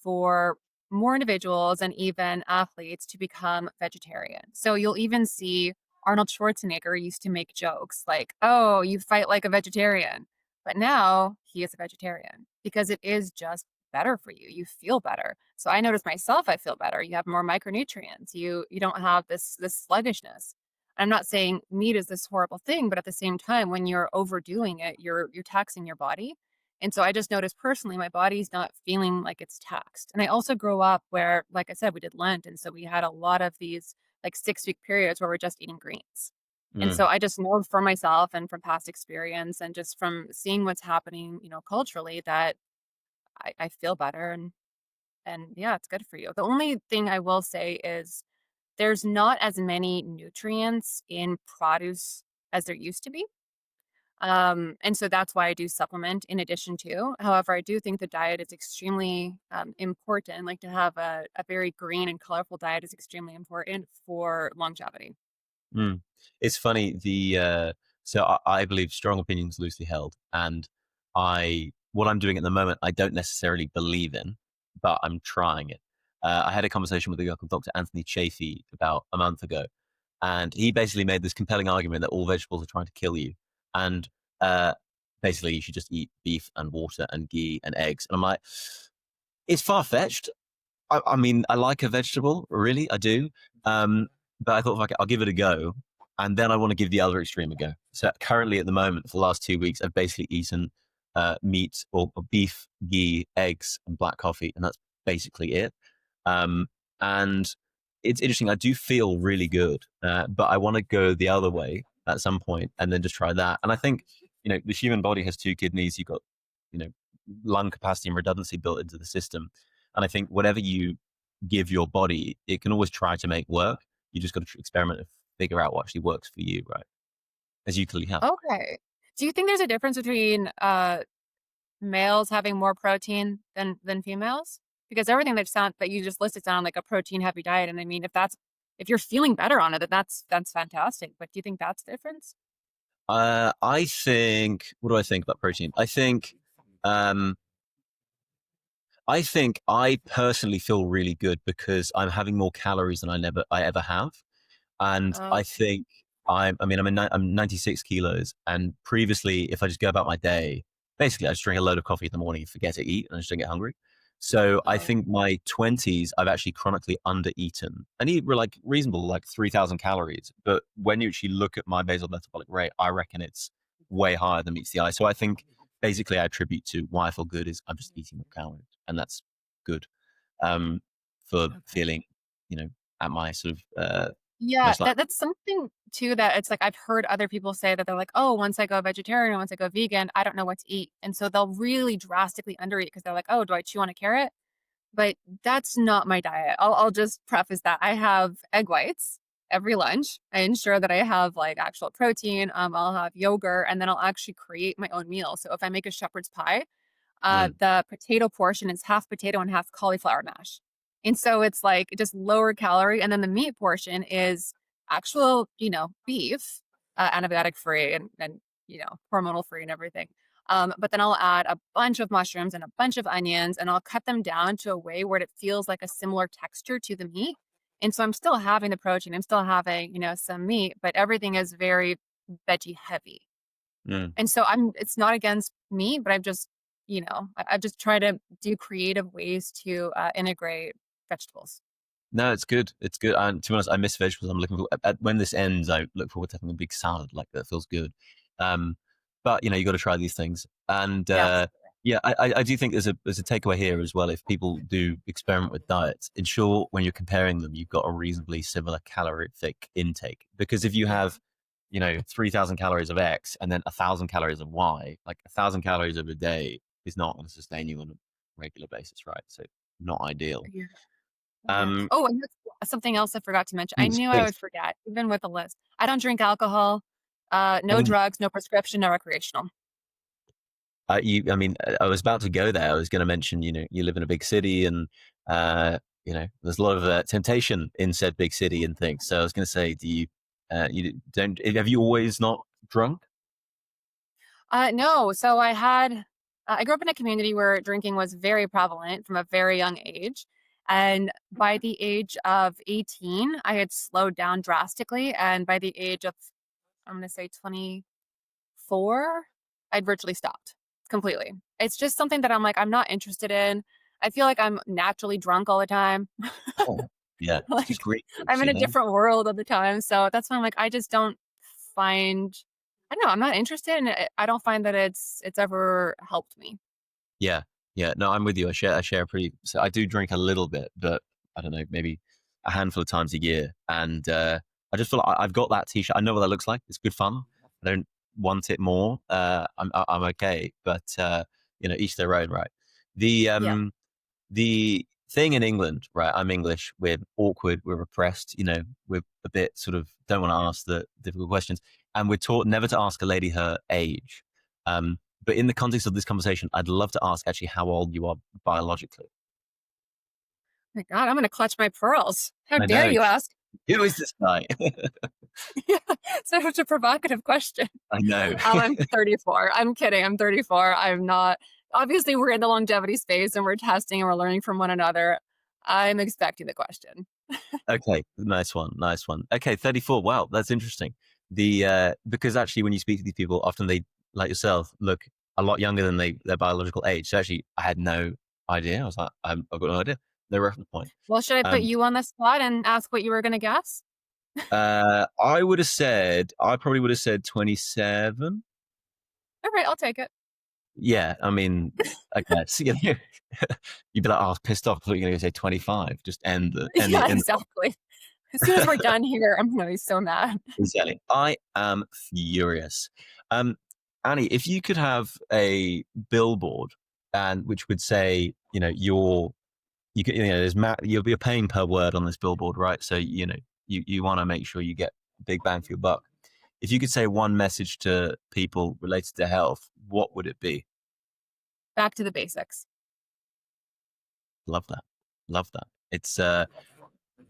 for more individuals and even athletes to become vegetarian. So you'll even see Arnold Schwarzenegger used to make jokes like, "Oh, you fight like a vegetarian," but now he is a vegetarian because it is just better for you. You feel better. So I notice myself, I feel better. You have more micronutrients. You don't have this sluggishness. I'm not saying meat is this horrible thing, but at the same time, when you're overdoing it, you're taxing your body. And so I just noticed personally, my body's not feeling like it's taxed. And I also grew up where, like I said, we did Lent. And so we had a lot of these like 6 week periods where we're just eating greens. And Mm, so I just know for myself and from past experience and just from seeing what's happening, culturally that I feel better and yeah, it's good for you. The only thing I will say is there's not as many nutrients in produce as there used to be. And so that's why I do supplement in addition to. However, I do think the diet is extremely important. Like to have a very green and colorful diet is extremely important for longevity. Mm. It's funny. I believe strong opinions loosely held, and what I'm doing at the moment, I don't necessarily believe in, but I'm trying it. I had a conversation with a guy called Dr. Anthony Chafee about a month ago, and he basically made this compelling argument that all vegetables are trying to kill you, and uh, basically you should just eat beef and water and ghee and eggs. And I'm like, it's far fetched. I mean, I like a vegetable, really, I do. But I thought, okay, I'll give it a go. And then I want to give the other extreme a go. So currently, at the moment, for the last 2 weeks, I've basically eaten meat or beef, ghee, eggs, and black coffee, and that's basically it. Um, and it's interesting. I do feel really good, but I want to go the other way at some point, and then just try that. And I think the human body has two kidneys. You've got you know lung capacity and redundancy built into the system. And I think whatever you give your body, it can always try to make work. You just got to experiment and figure out what actually works for you, right? As you clearly have. Okay. Do you think there's a difference between males having more protein than females? Because everything that you just listed sound like a protein heavy diet, and I mean, if you're feeling better on it, then that's fantastic. But do you think that's the difference? I think. What do I think about protein? Um, I think I personally feel really good because I'm having more calories than I ever have. And I Okay. think I'm 96 kilos. And previously, if I just go about my day, basically I just drink a load of coffee in the morning, forget to eat, and I just don't get hungry. So I Oh, think my 20s, I've actually chronically under-eaten and eat like reasonable, like 3,000 calories. But when you actually look at my basal metabolic rate, I reckon it's way higher than meets the eye. So I think basically I attribute to why I feel good is I'm just eating more calories, and that's good um, for okay. feeling, you know, at my sort of Yeah, most like. that's something too that it's like I've heard other people say that they're like, "Oh, once I go vegetarian, once I go vegan, I don't know what to eat." And so they'll really drastically undereat because they're like, "Oh, do I chew on a carrot?" But that's not my diet. I'll just preface that. I have egg whites every lunch. I ensure that I have, like, actual protein, I'll have yogurt, and then I'll actually create my own meal. So if I make a shepherd's pie, Mm, the potato portion is half potato and half cauliflower mash. And so it's like just lower calorie. And then the meat portion is actual, beef, antibiotic free and hormonal free and everything. But then I'll add a bunch of mushrooms and a bunch of onions and I'll cut them down to a way where it feels like a similar texture to the meat. And so I'm still having the protein, I'm still having, some meat, but everything is very veggie heavy. mm. And so it's not against me, but I've just tried to do creative ways to, integrate vegetables. No, it's good. It's good. And to be honest, I miss vegetables. I'm looking for when this ends. I look forward to having a big salad. Like that feels good. Um, but you got to try these things. And Yes. yeah, I do think there's a takeaway here as well. If people do experiment with diets, ensure when you're comparing them, you've got a reasonably similar calorific intake. Because if you Yeah. have 3,000 calories of X and then 1,000 calories of Y, like 1,000 calories of a day is not going to sustain you on a regular basis, right? So not ideal. Yeah. Yeah. Um, Oh, and that's something else I forgot to mention. I please, knew I please. would forget, even with the list. I don't drink alcohol, I no mean, drugs, no prescription, no recreational. I mean, I was about to go there. I was going to mention, you live in a big city, and there's a lot of temptation in said big city and things. So I was going to say, you don't, have you always not drunk? No. So I grew up in a community where drinking was very prevalent from a very young age. And by the age of 18, I had slowed down drastically. And by the age of, I'm going to say 24, I'd virtually stopped completely. It's just something that I'm like, I'm not interested in. I feel like I'm naturally drunk all the time. Oh, yeah, it's just Like great, I'm in a you know. different world all the time. So that's why I'm like, I just don't find I don't know, I'm not interested and I don't find that it's ever helped me. Yeah, yeah. No, I'm with you. I share a pretty. So I do drink a little bit, but I don't know, maybe a handful of times a year. And I just feel like I've got that T-shirt. I know what that looks like. It's good fun. I don't want it more. I'm okay, but each their own, right? The Yeah. um the thing in England, right? I'm English. We're awkward. We're repressed. We're a bit sort of don't want to ask the difficult questions, and we're taught never to ask a lady her age. But in the context of this conversation, I'd love to ask actually how old you are biologically. My God, I'm gonna clutch my pearls. How I dare know. you ask? Who is this guy? Yeah, such a provocative question. I know. I'm 34. I'm kidding. I'm 34. I'm not. Obviously, we're in the longevity space and we're testing and we're learning from one another. I'm expecting the question. Okay, nice one, nice one. Okay, 34. Wow, that's interesting. Because actually, when you speak to these people, often they, like yourself, look a lot younger than their biological age. So actually, I had no idea. I was like, I've got no idea, no reference point. Well, should I put Um, you on the spot and ask what you were going to guess? I probably would have said 27. All right, I'll take it. Yeah, I mean, I guess you'd be like, oh, I was pissed off. I thought you were going to say 25. Just Yeah, end. exactly. As soon as we're done here, I'm going to be so mad. Exactly. I am furious. Um, Annie, if you could have a billboard and which would say, you're paying per word on this billboard, right? So, you want to make sure you get big bang for your buck. If you could say one message to people related to health, what would it be? Back to the basics. Love that. Love that.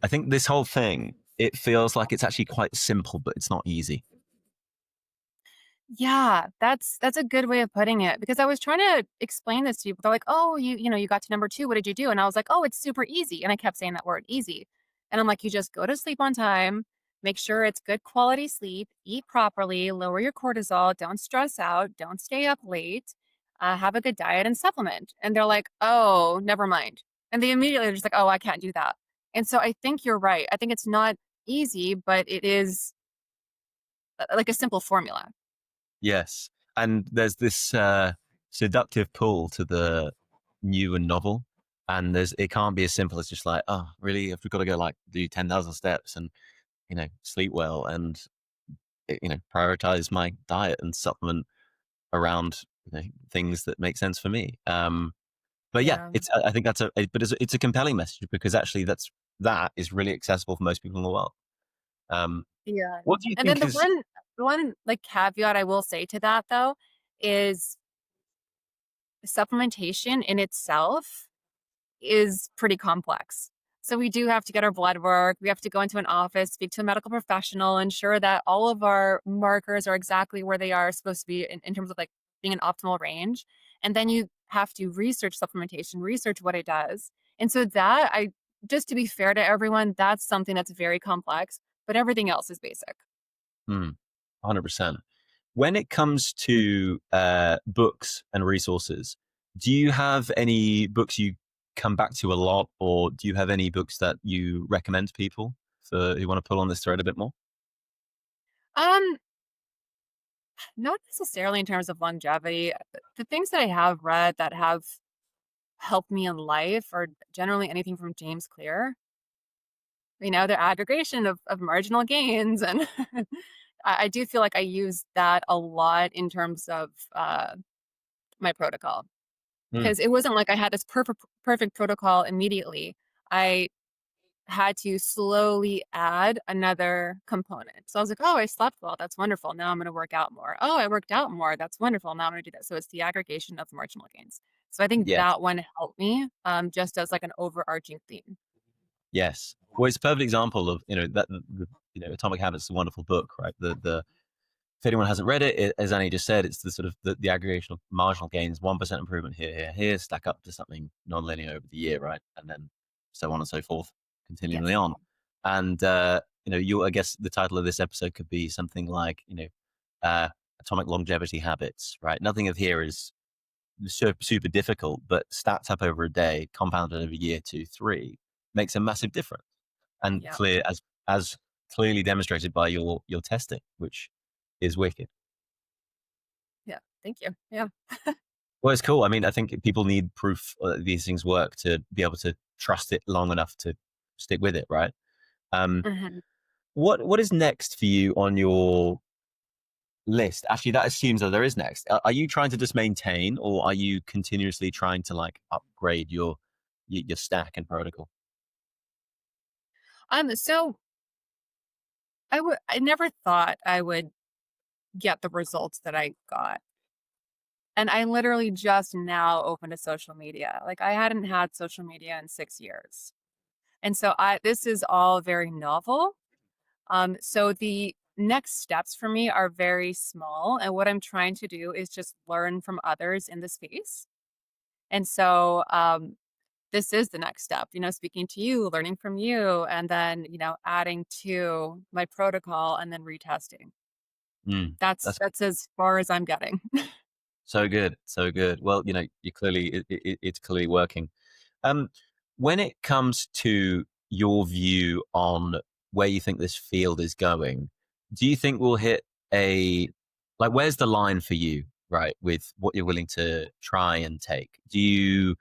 I think this whole thing, it feels like it's actually quite simple, but it's not easy. Yeah, that's a good way of putting it because I was trying to explain this to people. They're like, "Oh, you got to number 2. What did you do?" And I was like, "Oh, it's super easy." And I kept saying that word, easy. And I'm like, "You just go to sleep on time, make sure it's good quality sleep, eat properly, lower your cortisol, don't stress out, don't stay up late, have a good diet and supplement." And they're like, "Oh, never mind." And they immediately are just like, "Oh, I can't do that." And so I think you're right. I think it's not easy, but it is like a simple formula. Yes. And there's this seductive pull to the new and novel. And it can't be as simple as just like, oh, really? If we've got to go like do 10,000 steps and, sleep well and, prioritize my diet and supplement around, things that make sense for me. But yeah, Yeah. I think it's a compelling message because actually that is really accessible for most people in the world. Um, Yeah. what do you And then think is, the one, like, caveat I will say to that, though, is supplementation in itself is pretty complex. So we do have to get our blood work, we have to go into an office, speak to a medical professional, ensure that all of our markers are exactly where they are supposed to be in terms of, like, being an optimal range, and then you have to research supplementation, research what it does, and so that I just to be fair to everyone, that's something that's very complex, but everything else is basic. 100%. When it comes to books and resources, do you have any books you come back to a lot, or do you have any books that you recommend to people for who want to pull on this thread a bit more? Um, Not necessarily in terms of longevity. The things that I have read that have helped me in life are generally anything from James Clear. The aggregation of marginal gains, and I do feel like I use that a lot in terms of my protocol Mm, because it wasn't like I had this perfect protocol immediately. I had to slowly add another component. So I was like, "Oh, I slept well. That's wonderful. Now I'm going to work out more. Oh, I worked out more. That's wonderful. Now I'm going to do that." So it's the aggregation of marginal gains. So I think yes, that one helped me just as like an overarching theme. yes. Well, it's a perfect example of Atomic Habits is a wonderful book, right? The if anyone hasn't read it, as Annie just said, it's the sort of the aggregation of marginal gains, 1% improvement here, stack up to something non-linear over the year, right? And then so on and so forth, continually Yes. on. And I guess the title of this episode could be something like, uh, atomic longevity habits, right? Nothing of here is super, super difficult, but stats up over a day, compounded over year 2, 3, makes a massive difference. And Yeah. clear as clearly demonstrated by your testing, which is wicked. Yeah. Thank you. Yeah. Well, it's cool. I mean, I think people need proof that these things work to be able to trust it long enough to stick with it, right? Um, Mhm. what is next for you on your list? Actually, that assumes that there is next. Are you trying to just maintain, or are you continuously trying to like upgrade your your stack and protocol? So I never thought I would get the results that I got. And I literally just now opened a social media. Like I hadn't had social media in 6 years. And so I this is all very novel. So the next steps for me are very small. And what I'm trying to do is just learn from others in the space. And so this is the next step, speaking to you, learning from you, and then, adding to my protocol and then retesting. Mm, That's that's that's as far as I'm getting. so good, so good. Well, you clearly it's clearly working. Um, when it comes to your view on where you think this field is going, do you think we'll hit a like where's the line for you, right, with what you're willing to try and take? Do you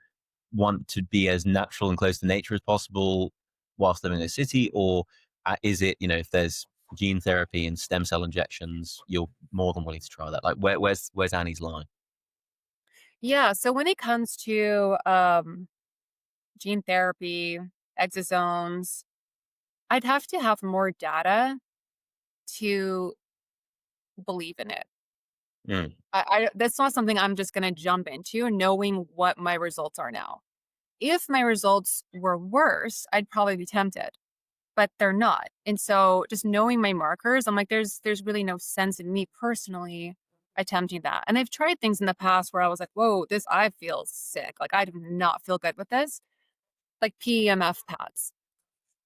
want to be as natural and close to nature as possible whilst living in a city, or is it if there's gene therapy and stem cell injections, you're more than willing to try that? Like where's Annie's line? Yeah, so when it comes to gene therapy, exosomes, I'd have to have more data to believe in it. Mm, I That's not something I'm just gonna jump into knowing what my results are now. If my results were worse, I'd probably be tempted, but they're not. And so just knowing my markers, I'm like, there's really no sense in me personally attempting that. And I've tried things in the past where I was like, whoa, this I feel sick. Like I do not feel good with this. Like PEMF pads.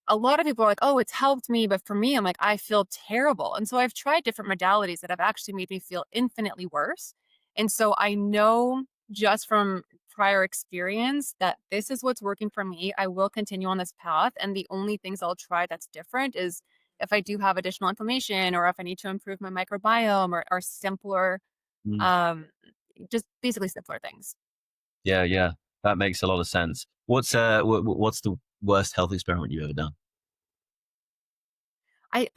A lot of people are like, "Oh, it's helped me," but for me, I'm like, "I feel terrible." And so I've tried different modalities that have actually made me feel infinitely worse. And so I know just from prior experience that this is what's working for me. I will continue on this path. And the only things I'll try that's different is if I do have additional inflammation or if I need to improve my microbiome or simpler, mm. um, just basically simpler things. Yeah, yeah, that makes a lot of sense. What's the worst health experiment you've ever done? I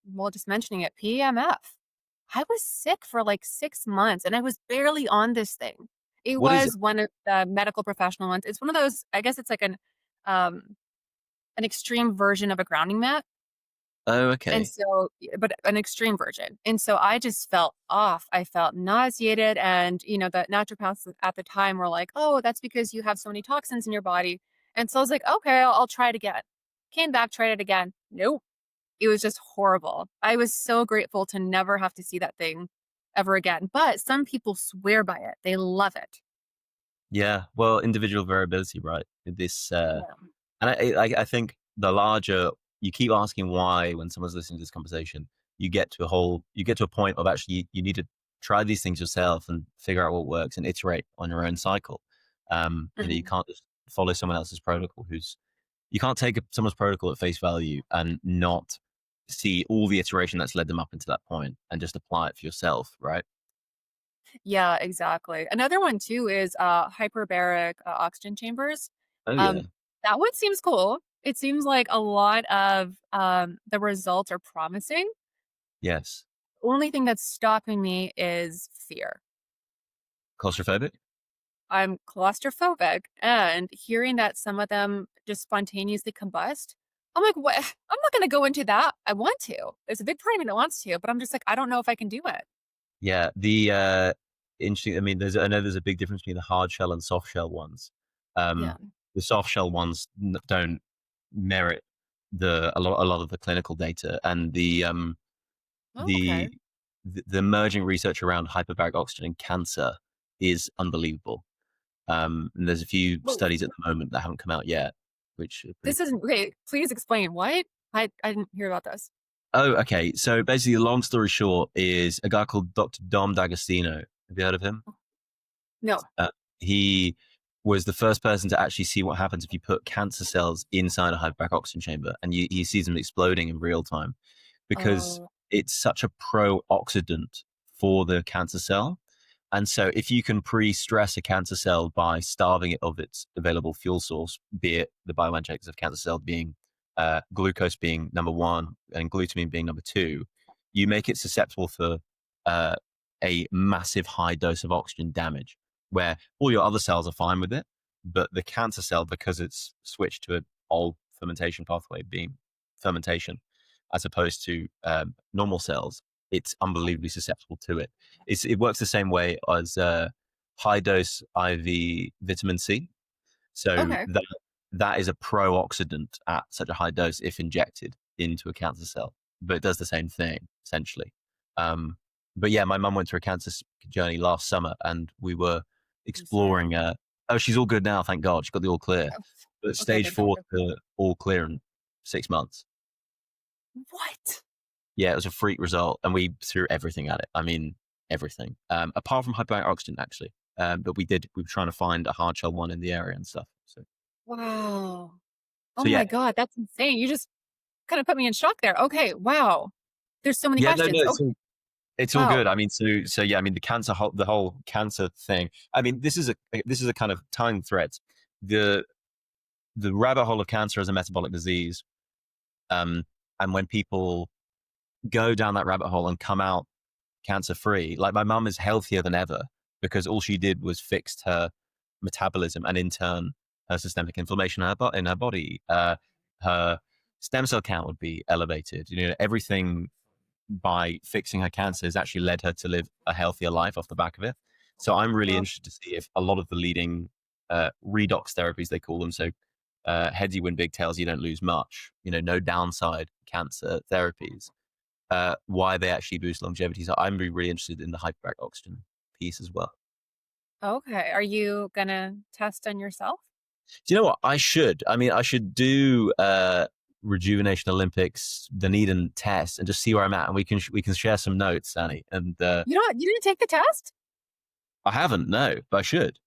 well, just mentioning it, PEMF. I was sick for like 6 months and I was barely on this thing. It What is it? was one of the medical professional ones. It's one of those, I guess it's like um an extreme version of a grounding mat. Oh, And okay. so but an extreme version. And so I just felt off. I felt nauseated and the naturopaths at the time were like, "Oh, that's because you have so many toxins in your body." And so I was like, "Okay, I'll try it again." Came back, tried it again. Nope. It was just horrible. I was so grateful to never have to see that thing ever again, but some people swear by it. They love it. Yeah, well, individual variability, right? This, Yeah. and I think the larger you keep asking why when someone's listening to this conversation, you get to a point of actually you need to try these things yourself and figure out what works and iterate on your own cycle. You Mhm. can't just follow someone else's protocol. You can't take someone's protocol at face value and not see all the iteration that's led them up into that point and just apply it for yourself, right? Yeah, exactly. Another one too is, hyperbaric, oxygen chambers. Oh yeah, Um, that one seems cool. It seems like a lot of, the results are promising. yes. Only thing that's stopping me is fear. Claustrophobic. I'm claustrophobic, and hearing that some of them just spontaneously combust, I'm like, "What?" I'm not gonna go into that. I want to. There's a big part of me that wants to, but I'm just like, I don't know if I can do it. Yeah, the interesting. I mean, I know there's a big difference between the hard shell and soft shell ones. Yeah. The soft shell ones don't merit a lot of the clinical data, and Oh, okay. the the emerging research around hyperbaric oxygen in cancer is unbelievable. And there's a few Well, studies at the moment that haven't come out yet, which are pretty this isn't okay. Please explain. What? I didn't hear about this. Oh, okay. So basically, the long story short is a guy called Dr. Dom D'Agostino. Have you heard of him? No. He was the first person to actually see what happens if you put cancer cells inside a hyperbaric oxygen chamber, and he sees them exploding in real time because Oh, it's such a pro-oxidant for the cancer cell. And so, if you can pre-stress a cancer cell by starving it of its available fuel source, be it the bioenergetics of cancer cell being glucose being number one and glutamine being number two, you make it susceptible for uh, a massive high dose of oxygen damage, where all your other cells are fine with it. but the cancer cell, because it's switched to an old fermentation pathway, being fermentation, as opposed to normal cells, it's unbelievably susceptible to it. It works the same way as high dose IV vitamin C. So Okay. that is a pro-oxidant at such a high dose if injected into a cancer cell, but it does the same thing essentially. Um, but yeah, my mum went through a cancer journey last summer, and we were I'm sorry. exploring. Oh, she's all good now, thank God. She got the all clear. Oh, But okay, stage thank God. four to all clear in 6 months. What? Yeah, it was a freak result, and we threw everything at it. I mean, everything, apart from hypobaric oxygen, actually. But we were trying to find a hard shell one in the area and stuff. Wow. Oh So my yeah, God, that's insane. You just kind of put me in shock there. Okay, wow. There's so many yeah, no, no, questions. Oh, it's all wow. good. I mean, so yeah, I mean, the whole cancer thing. I mean, this is a kind of time thread. The the rabbit hole of cancer as a metabolic disease, um, and when people go down that rabbit hole and come out cancer free, like my mum is healthier than ever because all she did was fixed her metabolism and in turn her systemic inflammation in her body. Her stem cell count would be elevated. Everything by fixing her cancer has actually led her to live a healthier life off the back of it. So I'm really Well, interested to see if a lot of the leading redox therapies, they call them, so heads you win, big tails you don't lose much, no downside cancer therapies, why they actually boost longevity. So I'm really interested in the hyperbaric oxygen piece as well. okay. Are you gonna test on yourself? Do you know what? I should. I mean, I should do Rejuvenation Olympics, the Dunedin test, and just see where I'm at, and we can share some notes, Annie. And You didn't take the test? I haven't, no, but I should.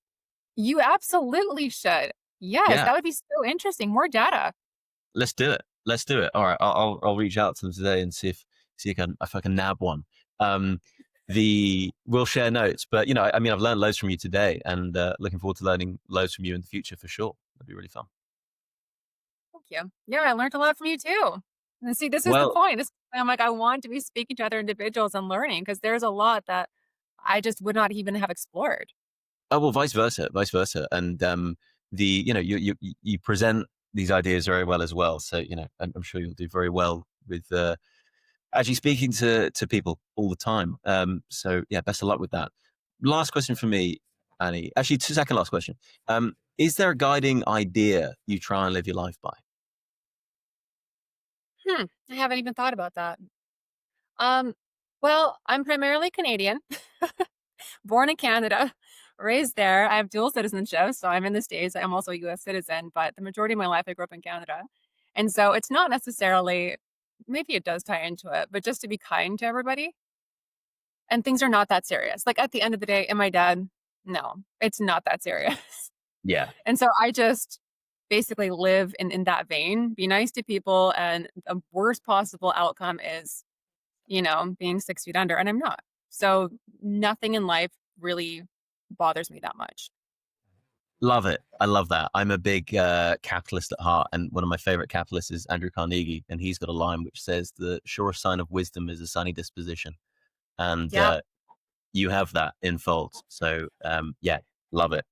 You absolutely should. Yes, Yeah, that would be so interesting. More data. let's do it. Let's do it. All right, I'll reach out to them today and see if I can nab one. Um, we'll share notes, but I mean, I've learned loads from you today, and looking forward to learning loads from you in the future for sure. That'd be really fun. Thank you. Yeah, I learned a lot from you too. And see, this is the Well, point. I'm like, I want to be speaking to other individuals and learning because there's a lot that I just would not even have explored. oh well, vice versa, and you present these ideas very well as well. So I'm sure you'll do very well with actually speaking to people all the time. So yeah, best of luck with that. Last question for me, Annie. Actually, second last question. Is there a guiding idea you try and live your life by? I haven't even thought about that. Um, well, I'm primarily Canadian, born in Canada, raised there. I have dual citizenship, so I'm in the States. I'm also a US citizen, but the majority of my life I grew up in Canada. And so it's not necessarily, maybe it does tie into it, but just to be kind to everybody. And things are not that serious. Like at the end of the day, am I dead? No, it's not that serious. Yeah, And so I just basically live in that vein, be nice to people, and the worst possible outcome is, being 6 feet under, and I'm not. So nothing in life really bothers me that much. love it. I love that. I'm a big capitalist at heart, and one of my favorite capitalists is Andrew Carnegie, and he's got a line which says, "The surest sign of wisdom is a sunny disposition," and Yep. you have that in folds. So yeah, love it.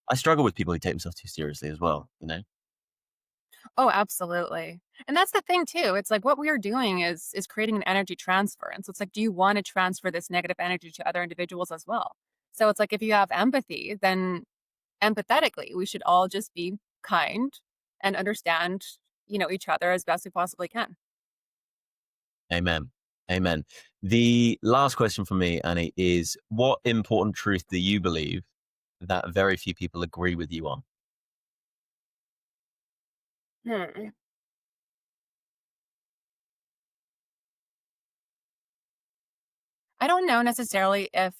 I struggle with people who take themselves too seriously as well. Oh, absolutely. And that's the thing too. It's like what we are doing is creating an energy transfer. And so it's like, do you want to transfer this negative energy to other individuals as well? So it's like if you have empathy, then empathetically, we should all just be kind and understand, each other as best we possibly can. Amen. Amen. The last question for me, Annie, is what important truth do you believe that very few people agree with you on? Hmm. I don't know necessarily if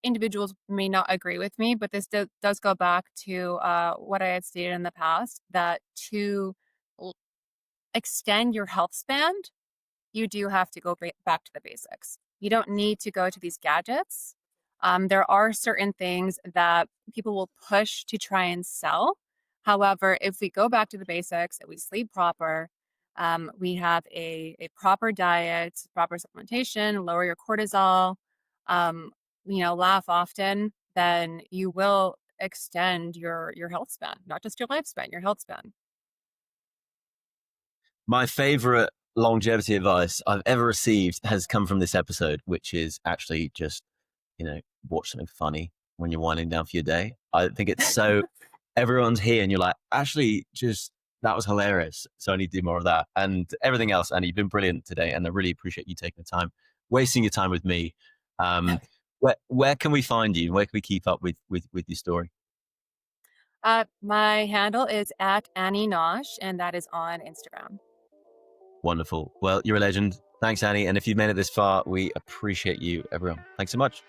individuals may not agree with me, but this does go back to what I had stated in the past that to l- extend your health span, you do have to go back to the basics. You don't need to go to these gadgets. There are certain things that people will push to try and sell. However, if we go back to the basics, and we sleep proper, we have a proper diet, proper supplementation, lower your cortisol, um, laugh often, then you will extend your health span, not just your lifespan, your health span. My favorite longevity advice I've ever received has come from this episode, which is actually just, watch something funny when you're winding down for your day. I think it's so everyone's here and you're like, actually, just that was hilarious. So I need to do more of that. And everything else, Annie, you've been brilliant today. And I really appreciate you taking the time, wasting your time with me. Um, where can we find you? Where can we keep up with your story? My handle is at Annie Nosh, and that is on Instagram. Wonderful. Well, you're a legend. Thanks, Annie. And if you've made it this far, we appreciate you, everyone. Thanks so much.